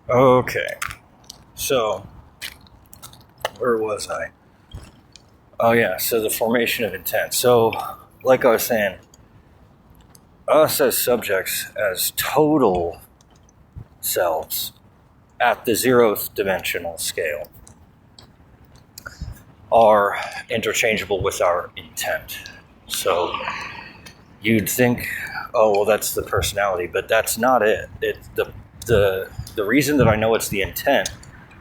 Okay, so where was I? Oh yeah, so the formation of intent. So, like I was saying, us as subjects, as total selves at the zeroth dimensional scale, are interchangeable with our intent. So you'd think, oh well, that's the personality, but that's not it. The reason that I know it's the intent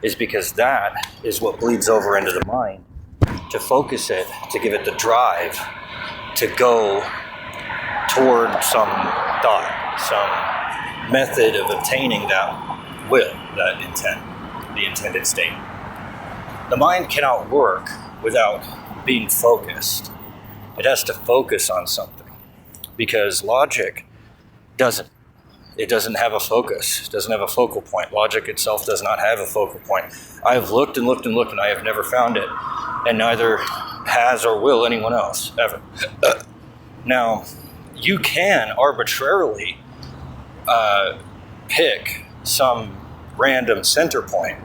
is because that is what bleeds over into the mind to focus it, to give it the drive to go toward some thought, some method of obtaining that will, that intent, the intended state. The mind cannot work without being focused. It has to focus on something because logic doesn't. It doesn't have a focus. It doesn't have a focal point. Logic itself does not have a focal point. I have looked and looked and looked and I have never found it, and neither has or will anyone else ever. Now, you can arbitrarily pick some random center point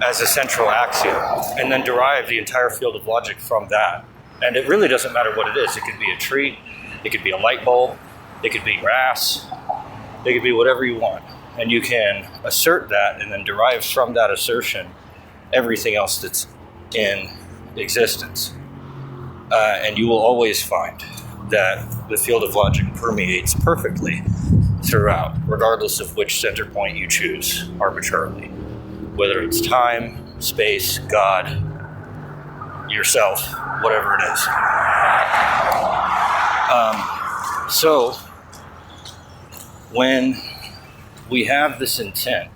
as a central axiom and then derive the entire field of logic from that. And it really doesn't matter what it is. It could be a tree, it could be a light bulb, it could be grass, it could be whatever you want. And you can assert that and then derive from that assertion everything else that's in existence. And you will always find that the field of logic permeates perfectly throughout, regardless of which center point you choose arbitrarily. Whether it's time, space, God, yourself, whatever it is. So, when we have this intent,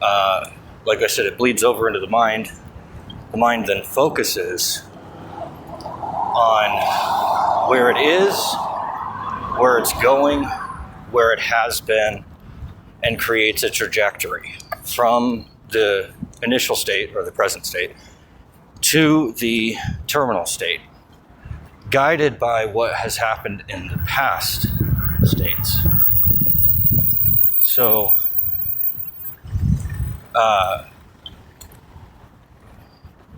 like I said, it bleeds over into the mind. The mind then focuses on where it is, where it's going, where it has been, and creates a trajectory from the initial state or the present state to the terminal state, guided by what has happened in the past states. So,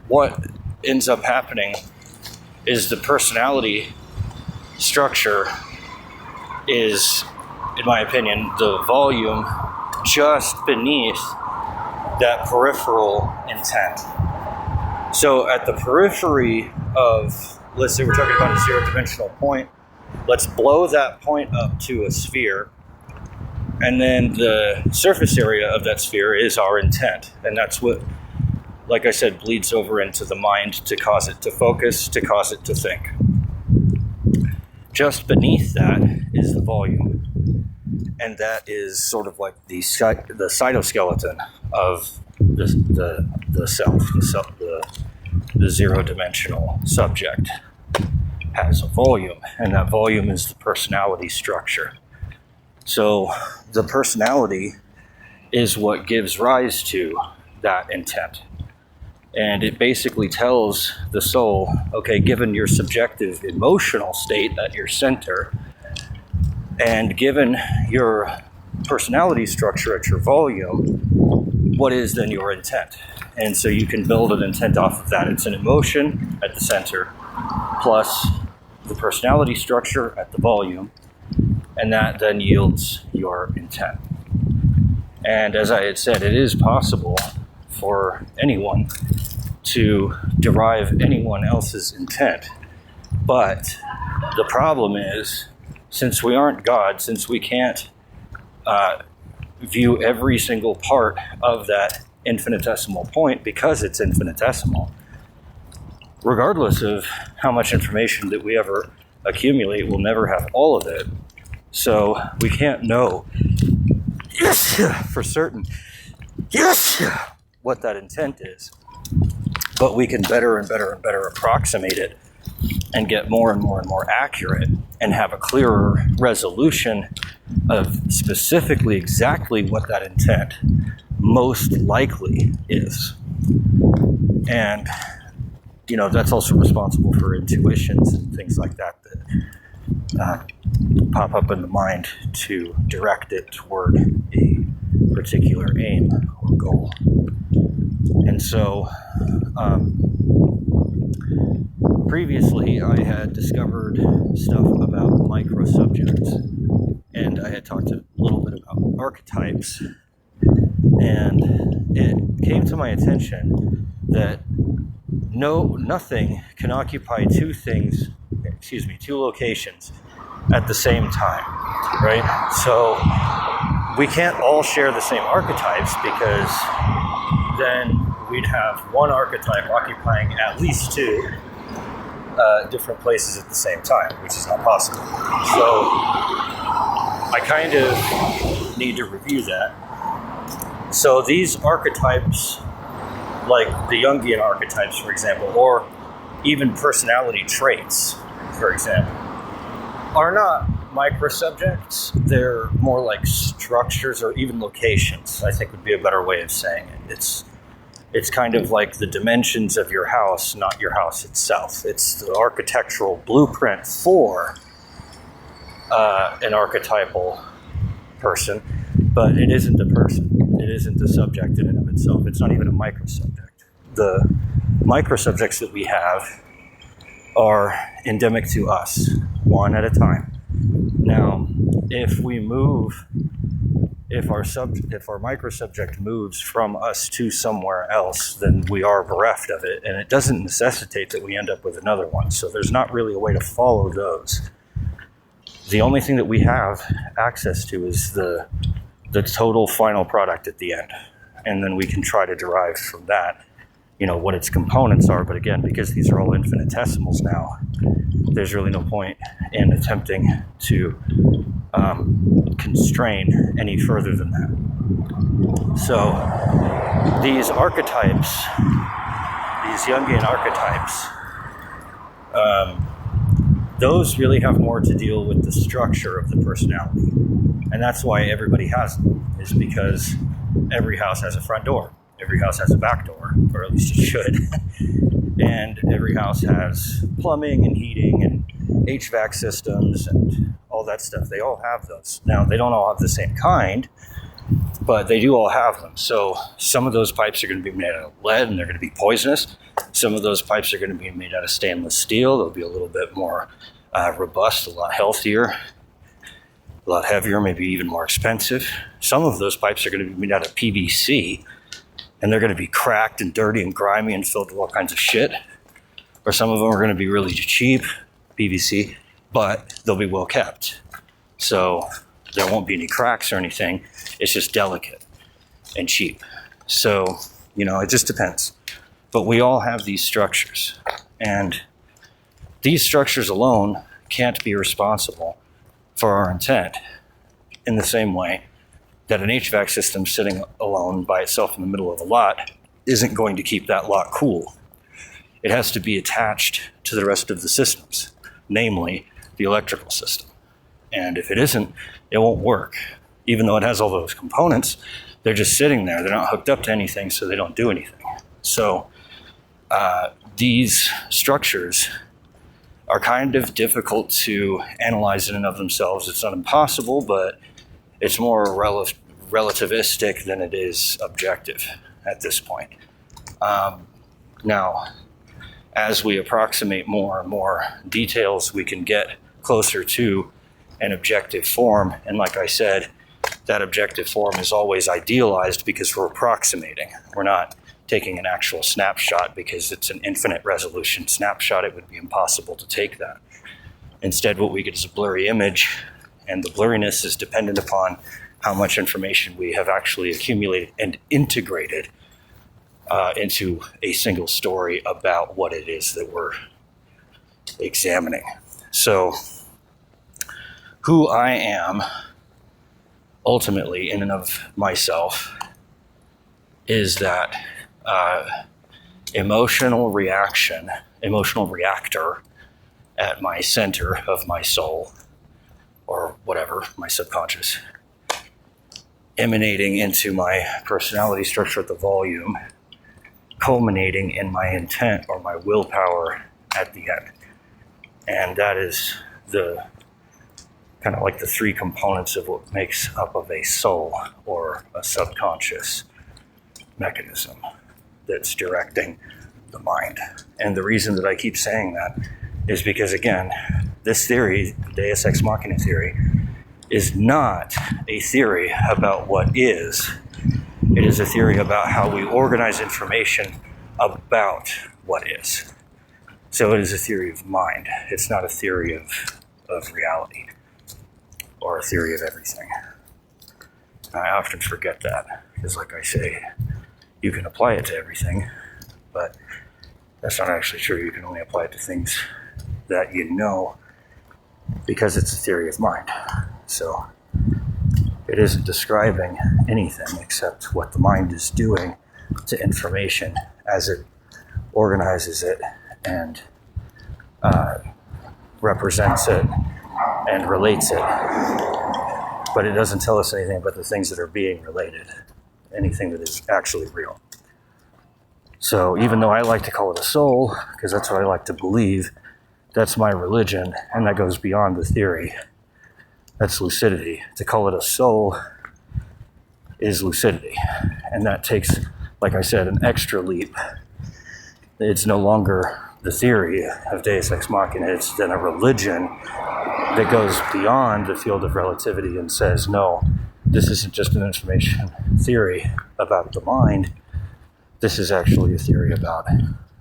what ends up happening is the personality structure is, in my opinion, the volume just beneath that peripheral intent. So at the periphery of, let's say we're talking about a zero-dimensional point, let's blow that point up to a sphere, and then the surface area of that sphere is our intent. And that's what, like I said, bleeds over into the mind to cause it to focus, to cause it to think. Just beneath that is the volume. And that is sort of like the cytoskeleton of the self, the zero-dimensional subject has a volume, and that volume is the personality structure. So the personality is what gives rise to that intent. And it basically tells the soul, okay, given your subjective emotional state at your center, and given your personality structure at your volume, what is then your intent? And so you can build an intent off of that. It's an emotion at the center, plus the personality structure at the volume, and that then yields your intent. And as I had said, it is possible for anyone to derive anyone else's intent. But the problem is, since we aren't God, since we can't view every single part of that infinitesimal point because it's infinitesimal, regardless of how much information that we ever accumulate, we'll never have all of it. So we can't know for certain what that intent is. But we can better and better and better approximate it and get more and more and more accurate and have a clearer resolution of specifically exactly what that intent most likely is. And, you know, that's also responsible for intuitions and things like that pop up in the mind to direct it toward a particular aim or goal. And so previously I had discovered stuff about microsubjects, and I had talked a little bit about archetypes, and it came to my attention that nothing can occupy two locations at the same time, right? So we can't all share the same archetypes, because then we'd have one archetype occupying at least two different places at the same time, which is not possible. So I kind of need to review that. So these archetypes, like the Jungian archetypes, for example, or even personality traits, for example, are not microsubjects. They're more like structures or even locations, I think would be a better way of saying it. It's kind of like the dimensions of your house, not your house itself. It's the architectural blueprint for an archetypal person, but it isn't a person. It isn't a subject in and of itself. It's not even a microsubject. The microsubjects that we have are endemic to us, one at a time. Now, if our microsubject moves from us to somewhere else, then we are bereft of it, and it doesn't necessitate that we end up with another one. So there's not really a way to follow those. The only thing that we have access to is the total final product at the end, and then we can try to derive from that, what its components are. But again, because these are all infinitesimals now, there's really no point in attempting to constrain any further than that. So these archetypes, these Jungian archetypes, those really have more to deal with the structure of the personality. And that's why everybody has them, is because every house has a front door. Every house has a back door, or at least it should. And every house has plumbing and heating and HVAC systems and all that stuff. They all have those. Now, they don't all have the same kind, but they do all have them. So some of those pipes are going to be made out of lead, and they're going to be poisonous. Some of those pipes are going to be made out of stainless steel. They'll be a little bit more robust, a lot healthier, a lot heavier, maybe even more expensive. Some of those pipes are going to be made out of PVC, and they're going to be cracked and dirty and grimy and filled with all kinds of shit. Or some of them are going to be really cheap, PVC, but they'll be well kept. So there won't be any cracks or anything. It's just delicate and cheap. So, it just depends. But we all have these structures. And these structures alone can't be responsible for our intent in the same way that an HVAC system sitting alone by itself in the middle of a lot isn't going to keep that lot cool. It has to be attached to the rest of the systems, namely the electrical system. And if it isn't, it won't work. Even though it has all those components, they're just sitting there. They're not hooked up to anything, so they don't do anything. So these structures are kind of difficult to analyze in and of themselves. It's not impossible, but it's more relativistic than it is objective at this point. Now, as we approximate more and more details, we can get closer to an objective form. And like I said, that objective form is always idealized because we're approximating. We're not taking an actual snapshot because it's an infinite resolution snapshot. It would be impossible to take that. Instead, what we get is a blurry image, and the blurriness is dependent upon how much information we have actually accumulated and integrated into a single story about what it is that we're examining. So, who I am, ultimately, in and of myself, is that emotional reactor at my center of my soul, or whatever, my subconscious, emanating into my personality structure at the volume, culminating in my intent or my willpower at the end. And that is the kind of like the three components of what makes up of a soul or a subconscious mechanism that's directing the mind. And the reason that I keep saying that is because, again, this theory, Deus Ex Machina theory, is not a theory about what is. It is a theory about how we organize information about what is. So it is a theory of mind. It's not a theory of reality or a theory of everything. I often forget that because, like I say, you can apply it to everything, but that's not actually true. You can only apply it to things that you know because it's a theory of mind. So it isn't describing anything except what the mind is doing to information as it organizes it and represents it and relates it. But it doesn't tell us anything about the things that are being related, anything that is actually real. So even though I like to call it a soul, because that's what I like to believe, that's my religion, and that goes beyond the theory. That's lucidity. To call it a soul is lucidity. And that takes, like I said, an extra leap. It's no longer the theory of Deus Ex Machina. It's then a religion that goes beyond the field of relativity and says, no, this isn't just an information theory about the mind. This is actually a theory about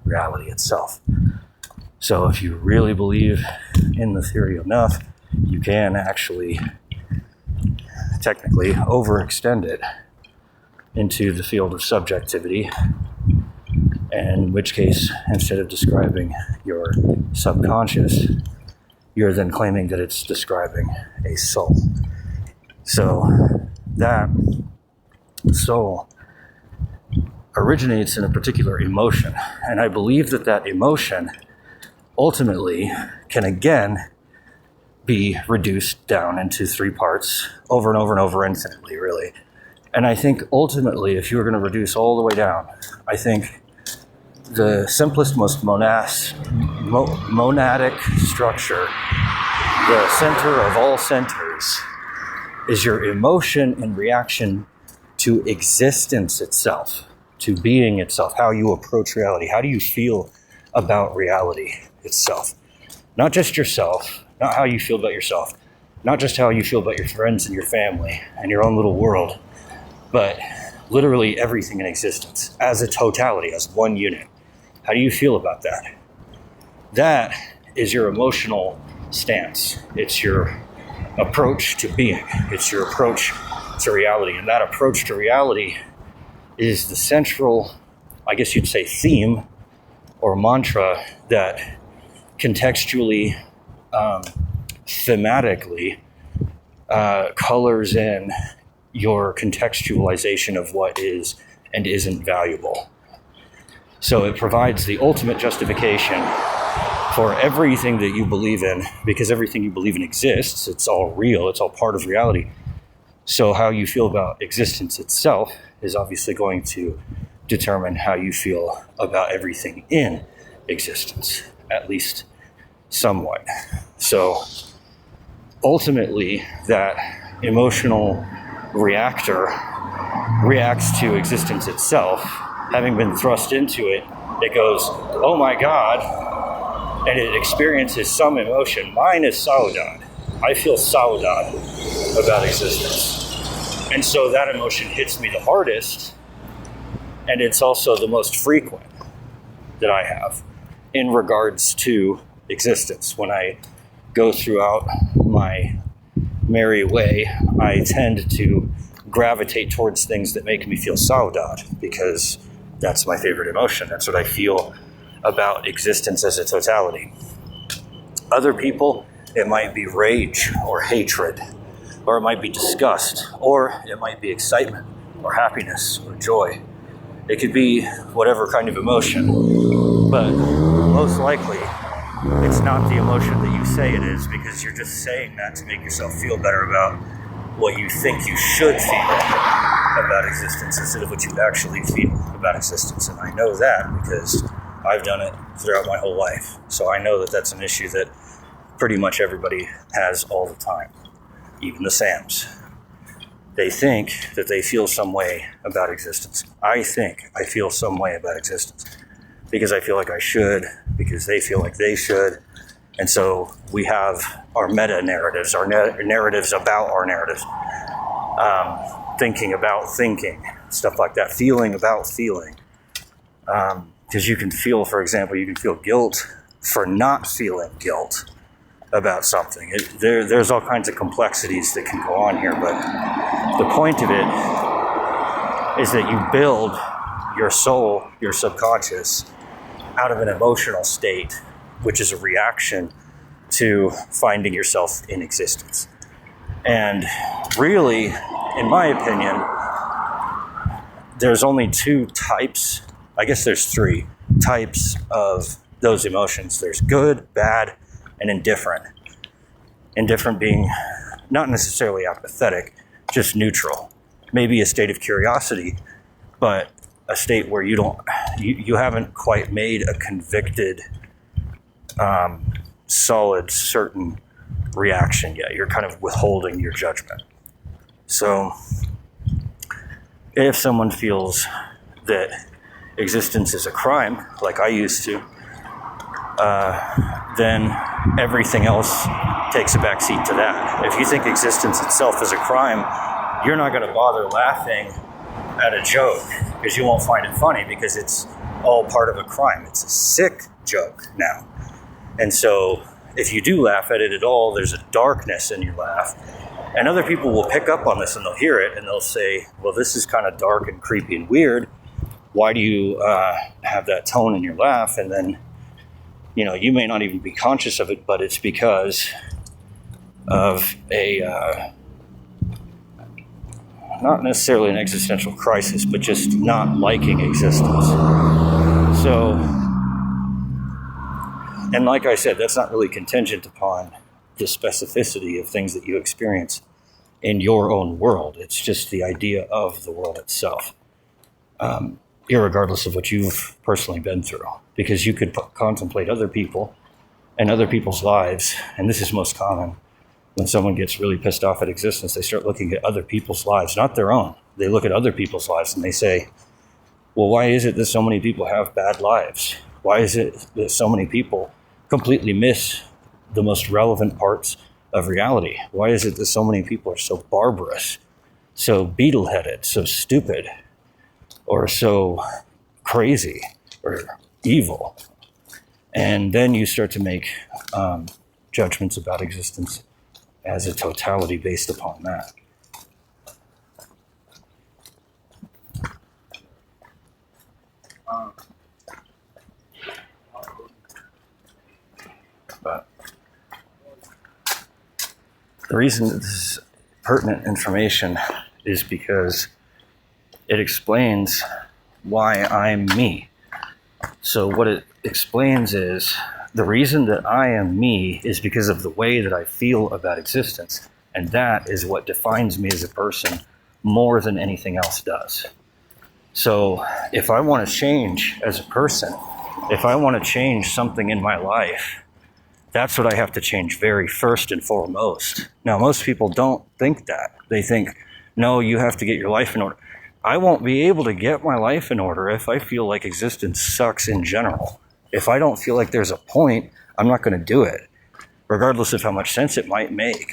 reality itself. So if you really believe in the theory enough, you can actually technically overextend it into the field of subjectivity, and in which case, instead of describing your subconscious, you're then claiming that it's describing a soul. So that soul originates in a particular emotion, and I believe that that emotion ultimately can again be reduced down into three parts over and over and over infinitely, really. And I think ultimately, if you were going to reduce all the way down, I think the simplest, most monadic structure, the center of all centers, is your emotion in reaction to existence itself, to being itself, how you approach reality. How do you feel about reality itself? Not just yourself, not how you feel about yourself, not just how you feel about your friends and your family and your own little world, but literally everything in existence as a totality, as one unit. How do you feel about that? That is your emotional stance. It's your approach to being. It's your approach to reality. And that approach to reality is the central, I guess you'd say, theme or mantra that contextually, thematically, colors in your contextualization of what is and isn't valuable. So it provides the ultimate justification for everything that you believe in, because everything you believe in exists. It's all real. It's all part of reality. So how you feel about existence itself is obviously going to determine how you feel about everything in existence, at least somewhat. So ultimately, that emotional reactor reacts to existence itself. Having been thrust into it, it goes, oh my God, and it experiences some emotion. Mine is saudade. I feel saudade about existence. And so that emotion hits me the hardest, and it's also the most frequent that I have in regards to existence. When I go throughout my merry way, I tend to gravitate towards things that make me feel saudade, because that's my favorite emotion. That's what I feel about existence as a totality. Other people, it might be rage or hatred, or it might be disgust, or it might be excitement or happiness or joy. It could be whatever kind of emotion, but most likely it's not the emotion that you say it is, because you're just saying that to make yourself feel better about what you think you should feel about existence instead of what you actually feel about existence. And I know that because I've done it throughout my whole life. So I know that that's an issue that pretty much everybody has all the time. even the Sams. They think that they feel some way about existence. I think I feel some way about existence because I feel like I should, because they feel like they should. And so we have our meta-narratives, our narratives about our narratives, thinking about thinking, stuff like that, feeling about feeling. Because you can feel, for example, you can feel guilt for not feeling guilt about something. There's all kinds of complexities that can go on here, but the point of it is that you build your soul, your subconscious, out of an emotional state, which is a reaction to finding yourself in existence. And really, in my opinion, there's only two types, I guess there's three types of those emotions. There's good, bad, and indifferent. Indifferent being not necessarily apathetic, just neutral. Maybe a state of curiosity, but a state where you haven't quite made a convicted, solid, certain reaction yet. You're kind of withholding your judgment. So if someone feels that existence is a crime, like I used to, then everything else takes a backseat to that. If you think existence itself is a crime, you're not going to bother laughing at a joke because you won't find it funny because it's all part of a crime. It's a sick joke now. And so if you do laugh at it at all, there's a darkness in your laugh. And other people will pick up on this and they'll hear it and they'll say, well, this is kind of dark and creepy and weird. Why do you have that tone in your laugh? And then, you may not even be conscious of it, but it's because of a, not necessarily an existential crisis, but just not liking existence. So, and like I said, that's not really contingent upon the specificity of things that you experience in your own world. It's just the idea of the world itself, irregardless of what you've personally been through. Because you could contemplate other people and other people's lives, and this is most common. When someone gets really pissed off at existence, they start looking at other people's lives, not their own. They look at other people's lives and they say, well, why is it that so many people have bad lives? Why is it that so many people completely miss the most relevant parts of reality? Why is it that so many people are so barbarous, so beetle-headed, so stupid, or so crazy, or evil? And then you start to make judgments about existence as a totality based upon that. But the reason that this is pertinent information is because it explains why I'm me. So what it explains is the reason that I am me is because of the way that I feel about existence. And that is what defines me as a person more than anything else does. So if I want to change as a person, if I want to change something in my life, that's what I have to change very first and foremost. Now, most people don't think that. They think, no, you have to get your life in order. I won't be able to get my life in order if I feel like existence sucks in general. If I don't feel like there's a point, I'm not going to do it, regardless of how much sense it might make.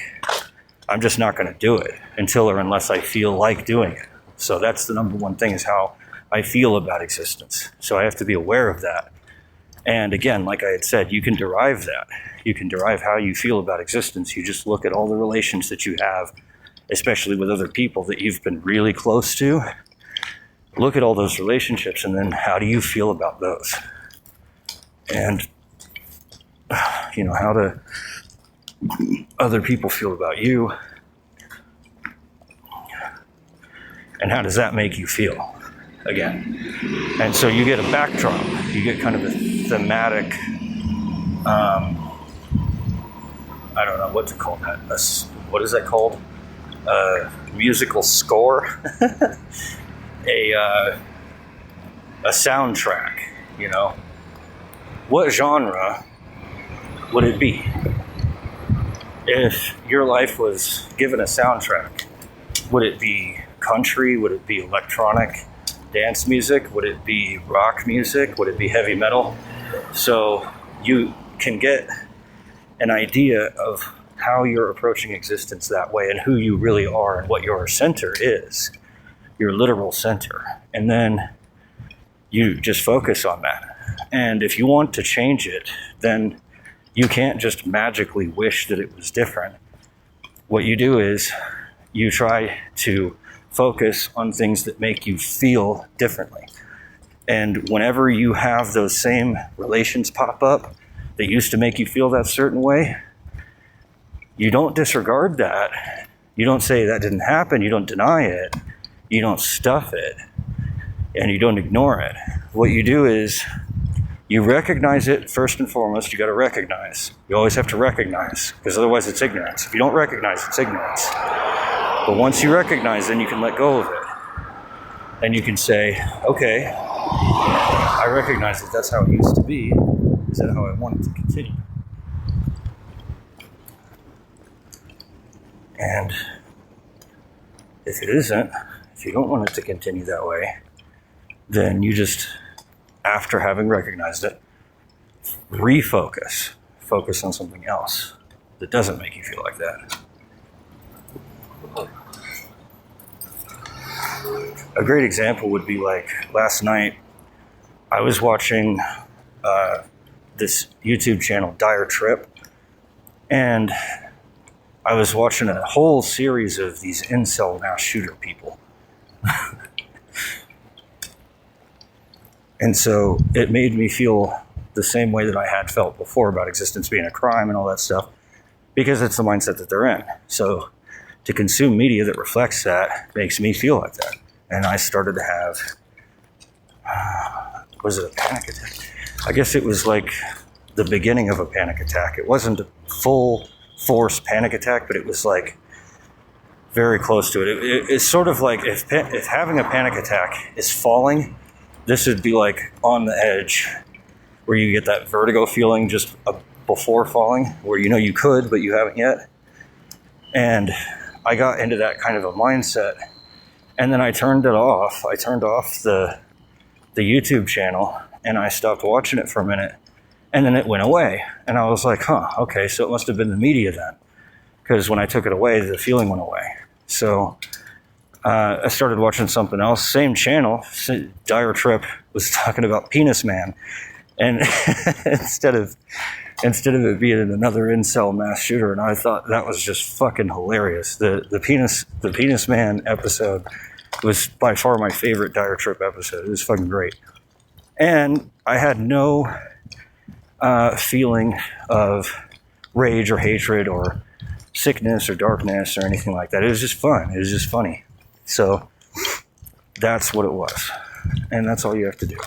I'm just not going to do it until or unless I feel like doing it. So that's the number one thing, is how I feel about existence. So I have to be aware of that. And again, like I had said, you can derive that. You can derive how you feel about existence. You just look at all the relations that you have, especially with other people that you've been really close to. Look at all those relationships, and then how do you feel about those? And, how do other people feel about you? And how does that make you feel? Again. And so you get a backdrop. You get kind of a thematic, I don't know what to call that. What is that called? Musical score? a soundtrack, What genre would it be? If your life was given a soundtrack, would it be country? Would it be electronic dance music? Would it be rock music? Would it be heavy metal? So you can get an idea of how you're approaching existence that way and who you really are and what your center is, your literal center. And then you just focus on that. And if you want to change it, then you can't just magically wish that it was different. What you do is you try to focus on things that make you feel differently. And whenever you have those same relations pop up that used to make you feel that certain way, you don't disregard that. You don't say that didn't happen. You don't deny it. You don't stuff it. And you don't ignore it. What you do is you recognize it first and foremost. You got to recognize. You always have to recognize, because otherwise it's ignorance. If you don't recognize, it's ignorance. But once you recognize, then you can let go of it. And you can say, okay, I recognize that that's how it used to be. Is that how I want it to continue? And if it isn't, if you don't want it to continue that way, then you just, after having recognized it, refocus. Focus on something else that doesn't make you feel like that. A great example would be like last night, I was watching this YouTube channel, Dire Trip, and I was watching a whole series of these incel mass shooter people. And so it made me feel the same way that I had felt before about existence being a crime and all that stuff, because it's the mindset that they're in. So to consume media that reflects that makes me feel like that. And I started to have, was it a panic attack? I guess it was like the beginning of a panic attack. It wasn't a full force panic attack, but it was like very close to it. It's sort of like if having a panic attack is falling, this would be like on the edge where you get that vertigo feeling just before falling, where you know you could, but you haven't yet. And I got into that kind of a mindset. And then I turned it off. I turned off the YouTube channel and I stopped watching it for a minute. And then it went away. And I was like, okay, so it must have been the media then. Because when I took it away, the feeling went away. So I started watching something else. Same channel. Dire Trip was talking about Penis Man. And instead of it being another incel mass shooter, and I thought that was just fucking hilarious. The Penis Man episode was by far my favorite Dire Trip episode. It was fucking great. And I had no feeling of rage or hatred or sickness or darkness or anything like that. It was just fun. It was just funny. So that's what it was. And that's all you have to do.